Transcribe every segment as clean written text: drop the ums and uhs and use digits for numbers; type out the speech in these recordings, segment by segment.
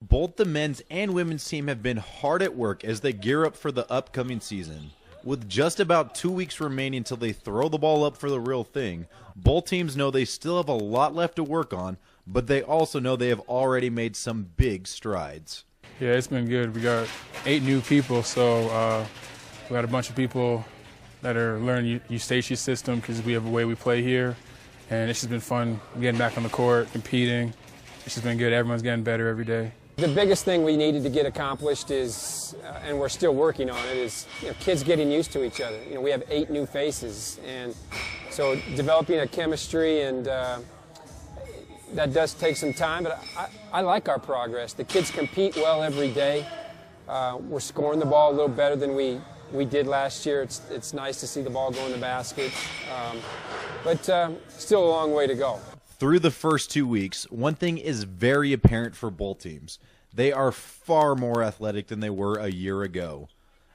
Both the men's and women's team have been hard at work as they gear up for the upcoming season. With just about 2 weeks remaining until they throw the ball up for the real thing, both teams know they still have a lot left to work on, but they also know they have already made some big strides. Yeah, it's been good. We got 8 new people, so we got a bunch of people that are learning Eustatius system because we have a way we play here, and it's just been fun getting back on the court, competing. It's just been good. Everyone's getting better every day. The biggest thing we needed to get accomplished is, and we're still working on it, is kids getting used to each other. We have 8 new faces, and so developing a chemistry, and that does take some time, but I like our progress. The kids compete well every day. We're scoring the ball a little better than we did last year. It's nice to see the ball go in the basket, but still a long way to go. Through the first 2 weeks, one thing is very apparent for both teams. They are far more athletic than they were a year ago.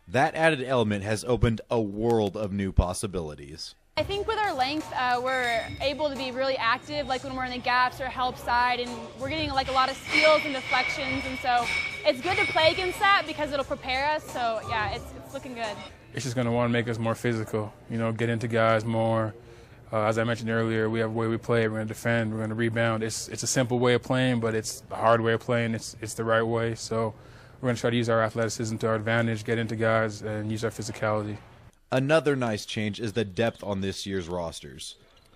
That added element has opened a world of new possibilities. I think with our length, we're able to be really active, like when we're in the gaps or help side, and we're getting like a lot of steals and deflections, and so it's good to play against that because it'll prepare us. So yeah, it's looking good. It's just going to want to make us more physical, get into guys more. As I mentioned earlier, we have a way we play. We're going to defend. We're going to rebound. It's a simple way of playing, but it's the hard way of playing. It's the right way. So we're going to try to use our athleticism to our advantage, get into guys, and use our physicality. Another nice change is the depth on this year's rosters.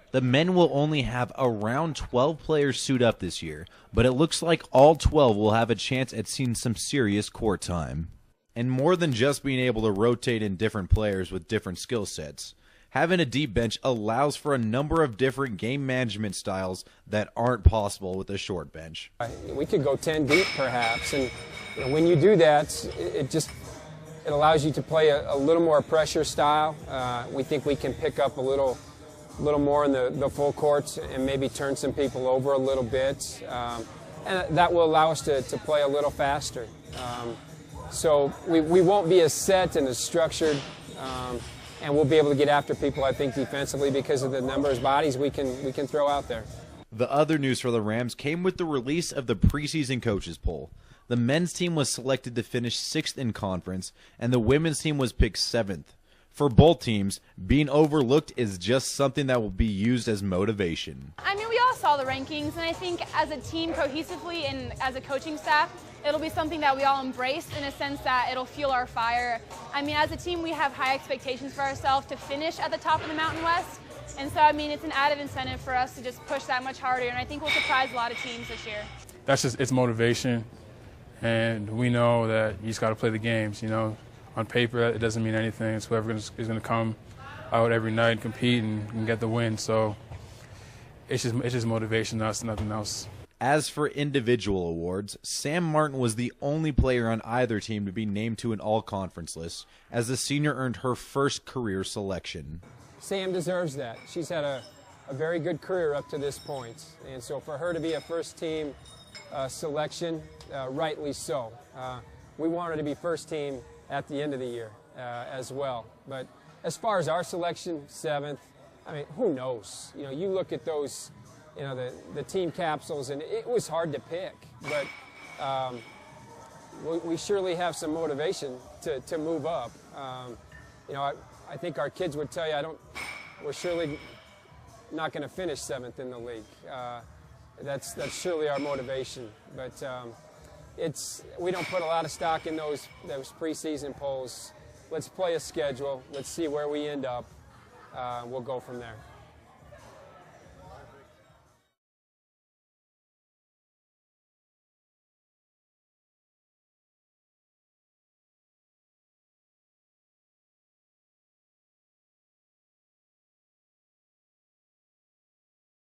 The men will only have around 12 players suit up this year, but it looks like all 12 will have a chance at seeing some serious court time. And more than just being able to rotate in different players with different skill sets, having a deep bench allows for a number of different game management styles that aren't possible with a short bench. We could go 10 deep perhaps, and when you do that, it allows you to play a little more pressure style. We think we can pick up a little more in the full court and maybe turn some people over a little bit, and that will allow us to play a little faster. So we won't be as set and as structured, and we'll be able to get after people, I think, defensively because of the number of bodies we can throw out there. The other news for the Rams came with the release of the preseason coaches poll. The men's team was selected to finish 6th in conference, and the women's team was picked 7th. For both teams, being overlooked is just something that will be used as motivation. I mean, we all saw the rankings, and I think as a team cohesively and as a coaching staff, it'll be something that we all embrace in a sense that it'll fuel our fire. I mean, as a team, we have high expectations for ourselves to finish at the top of the Mountain West. And so, I mean, it's an added incentive for us to just push that much harder, and I think we'll surprise a lot of teams this year. It's motivation, and we know that you just got to play the games, On paper, it doesn't mean anything. It's whoever is going to come out every night and compete and get the win. So it's just motivation, nothing else. As for individual awards, Sam Martin was the only player on either team to be named to an all-conference list, as the senior earned her first career selection. Sam deserves that. She's had a very good career up to this point, and so for her to be a first-team selection, rightly so. We want her to be first team at the end of the year as well. But as far as our selection, 7th, I mean, who knows? You look at those, the team capsules, and it was hard to pick. But we surely have some motivation to move up. I think our kids would tell you, we're surely not going to finish 7th in the league. That's surely our motivation. But we don't put a lot of stock in those preseason polls. Let's play a schedule. Let's see where we end up. We'll go from there.